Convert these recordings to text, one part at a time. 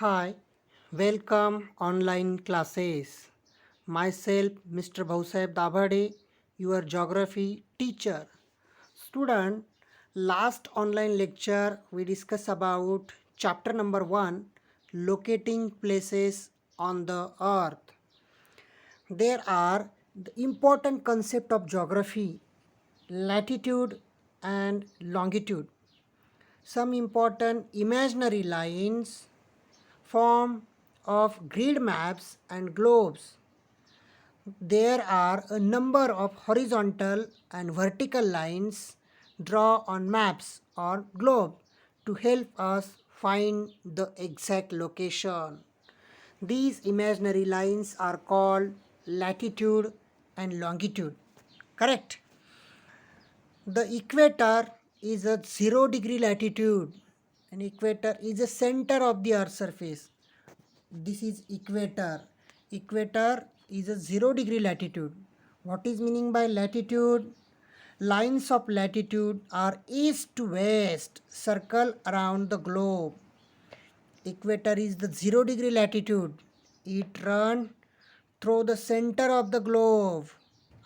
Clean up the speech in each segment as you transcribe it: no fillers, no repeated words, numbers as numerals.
Hi, welcome online classes. Myself, Mr. Bhausaheb Dabhade, your geography teacher. Student, last online lecture we discussed about chapter number 1, locating places on the earth. There are the important concept of geography, latitude and longitude. Some important imaginary lines form of grid maps and globes. There are a number of horizontal and vertical lines drawn on maps or globe to help us find the exact location. These imaginary lines are called latitude and longitude. Correct? The equator is a 0 degree latitude. An equator is the center of the earth's surface. This is equator. Equator is a 0 degree latitude. What is meaning by latitude? Lines of latitude are east to west, circle around the globe. Equator is the 0 degree latitude. It runs through the center of the globe,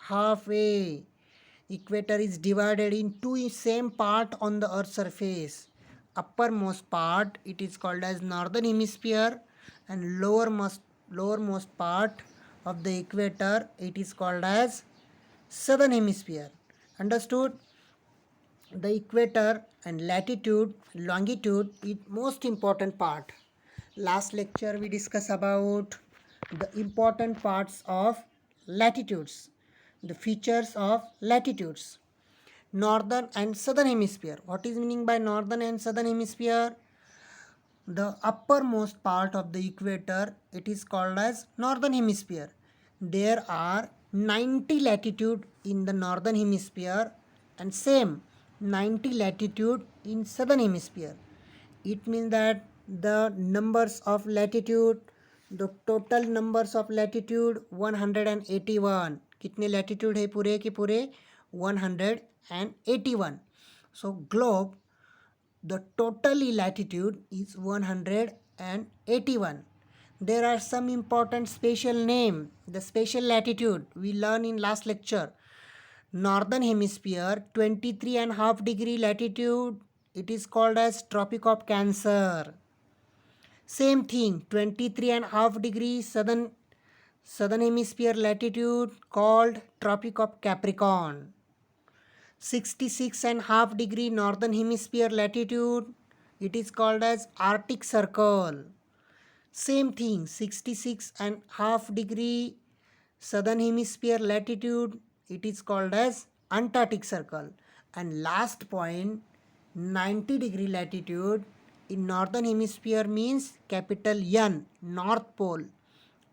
halfway. Equator is divided in two same part on the earth's surface. Uppermost part it is called as northern hemisphere, and lowermost part of the equator it is called as southern hemisphere. Understood? The equator and latitude longitude is most important part. Last lecture we discussed about the important parts of latitudes, the features of latitudes. Northern and southern hemisphere. What is meaning by northern and southern hemisphere? The uppermost part of the equator it is called as northern hemisphere. There are 90 latitude in the northern hemisphere and same 90 latitude in southern hemisphere. It means that the numbers of latitude, the total numbers of latitude 181. कितने latitude है पूरे के पूरे 181. So globe, the total latitude is 181. There are some important special name. The special latitude we learn in last lecture. Northern hemisphere 23.5 degree latitude, it is called as Tropic of Cancer. Same thing, 23.5 degree southern hemisphere latitude called Tropic of Capricorn. 66.5 degree northern hemisphere latitude, it is called as Arctic Circle. Same thing, 66.5 degree southern hemisphere latitude, it is called as Antarctic Circle. And last point, 90 degree latitude in northern hemisphere means capital N, North Pole.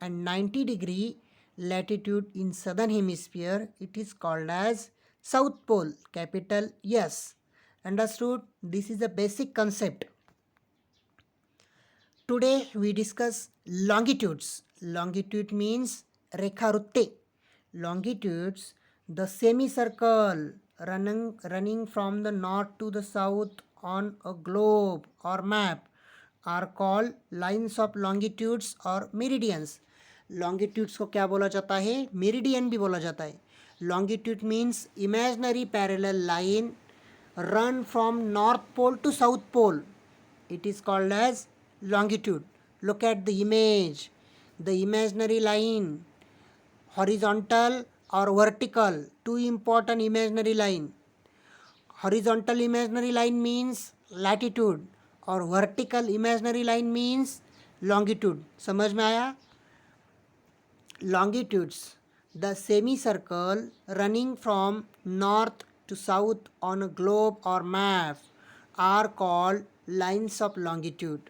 And 90 degree latitude in southern hemisphere, it is called as South Pole, capital S. Understood? This is a basic concept. Today we discuss longitudes. Longitude means rekha rutte. Longitudes, the semicircle running from the north to the south on a globe or map are called lines of longitudes or meridians. Longitudes को क्या बोला जाता है? Meridian भी बोला जाता है. Longitude means imaginary parallel line run from north pole to south pole. It is called as longitude. Look at the image. The imaginary line, horizontal or vertical, two important imaginary line. Horizontal imaginary line means latitude और vertical imaginary line means longitude. समझ में आया? Longitudes, the semicircle running from north to south on a globe or map are called lines of longitude.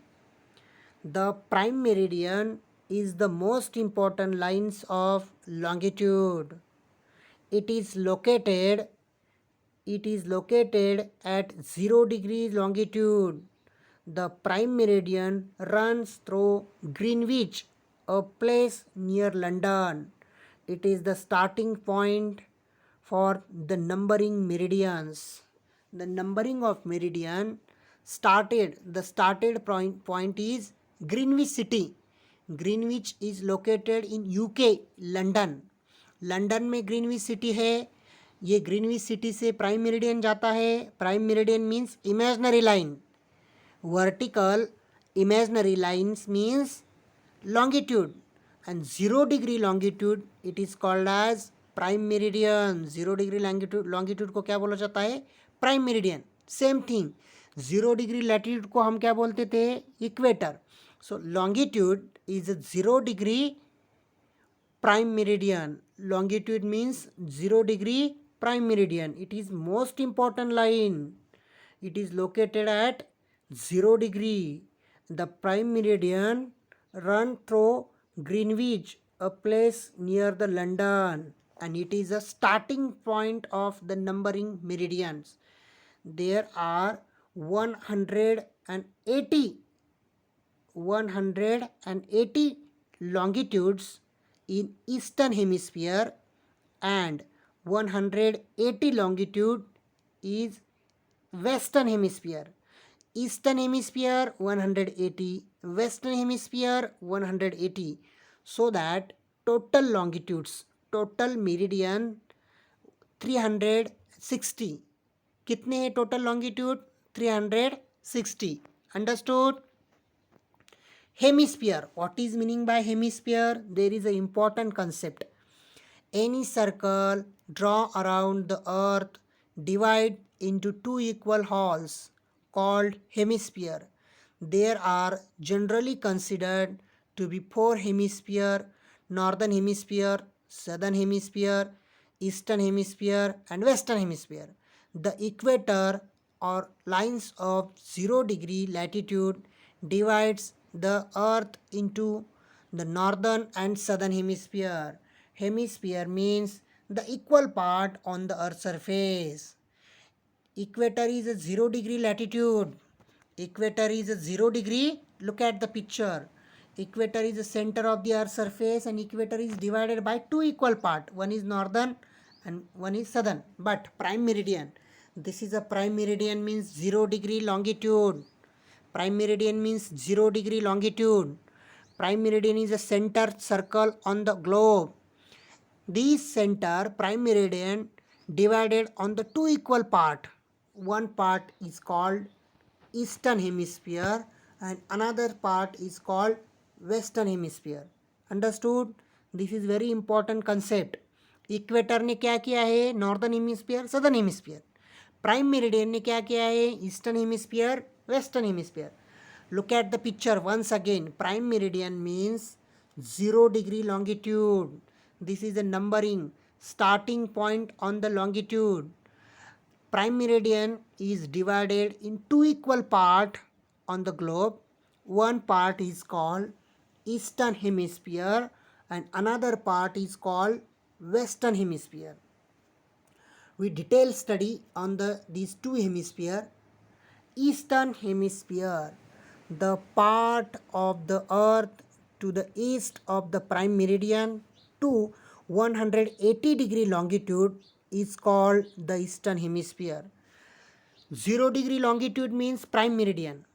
The prime meridian is the most important lines of longitude. It is located at 0 degrees longitude. The prime meridian runs through Greenwich, a place near London. It is the starting point for the numbering meridians. The numbering of meridian the started point is Greenwich city, Greenwich is located in UK, London. London में Greenwich city है। ये Greenwich city से prime meridian जाता है। Prime meridian means imaginary line, vertical imaginary lines means longitude, and 0 degree longitude it is called as prime meridian. 0 degree longitude को क्या बोला जाता है? Prime meridian. Same thing 0 degree latitude को हम क्या बोलते थे? Equator. So longitude is 0 degree prime meridian. Longitude means 0 degree prime meridian. It is most important line. It is located at 0 degree. The prime meridian run through Greenwich, a place near the London, and it is a starting point of the numbering meridians. There are 180 longitudes in eastern hemisphere, and 180 longitude is western hemisphere. Eastern hemisphere 180, western hemisphere 180, so that total longitudes, total meridian 360. कितने हैं total longitude? 360. Understood? Hemisphere. What is meaning by hemisphere? There is an important concept. Any circle draw around the earth divide into two equal halves called hemisphere. There are generally considered to be four hemisphere: northern hemisphere, southern hemisphere, eastern hemisphere, and western hemisphere. The equator or lines of 0 degree latitude divides the earth into the northern and southern hemisphere. Hemisphere means the equal part on the earth's surface. Equator is a 0 degree latitude. Equator is a 0 degree. Look at the picture. Equator is the center of the earth's surface, and equator is divided by two equal part. One is northern and one is southern. But prime meridian, this is a prime meridian means 0 degree longitude. Prime meridian means 0 degree longitude. Prime meridian is a center circle on the globe. This center prime meridian divided on the two equal part. One part is called eastern hemisphere and another part is called western hemisphere. Understood? This is very important concept. Equator ने क्या किया है? Northern hemisphere, southern hemisphere. Prime meridian ने क्या किया है? Eastern hemisphere, western hemisphere. Look at the picture once again. Prime meridian means 0 degree longitude. This is the numbering starting point on the longitude. Prime meridian is divided in two equal part on the globe. One part is called eastern hemisphere and another part is called western hemisphere. We detail study on these two hemisphere. Eastern hemisphere, the part of the earth to the east of the prime meridian to 180 degree longitude is called the eastern hemisphere. 0 degree longitude means prime meridian,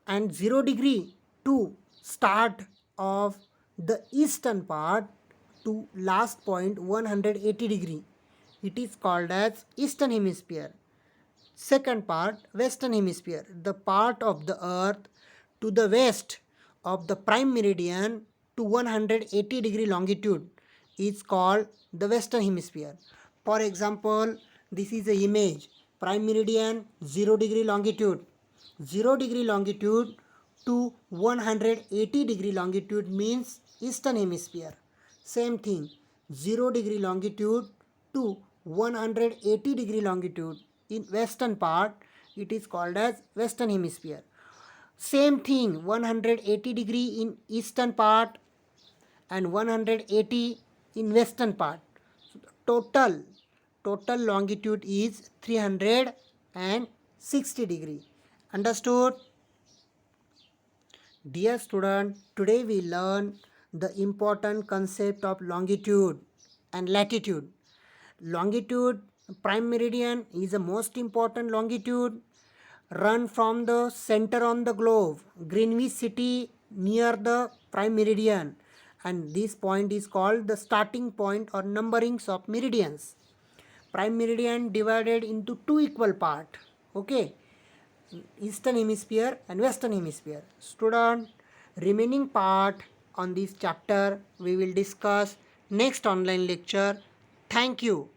and 0 degree to start of the eastern part to last point 180 degree, it is called as eastern hemisphere. Second part, western hemisphere, the part of the earth to the west of the prime meridian to 180 degree longitude is called the western hemisphere. For example, this is the image. Prime meridian 0 degree longitude. 0 degree longitude to 180 degree longitude means eastern hemisphere. Same thing, 0 degree longitude to 180 degree longitude in western part, it is called as western hemisphere. Same thing, 180 degree in eastern part and 180 in western part. So total longitude is 360 degree. Understood? Dear student, today we learn the important concept of longitude and latitude. Longitude, prime meridian is the most important longitude, run from the center on the globe. Greenwich city near the prime meridian, and this point is called the starting point or numberings of meridians. Prime meridian divided into two equal part. Okay, eastern hemisphere and western hemisphere. Student, remaining part on this chapter we will discuss next online lecture. Thank you.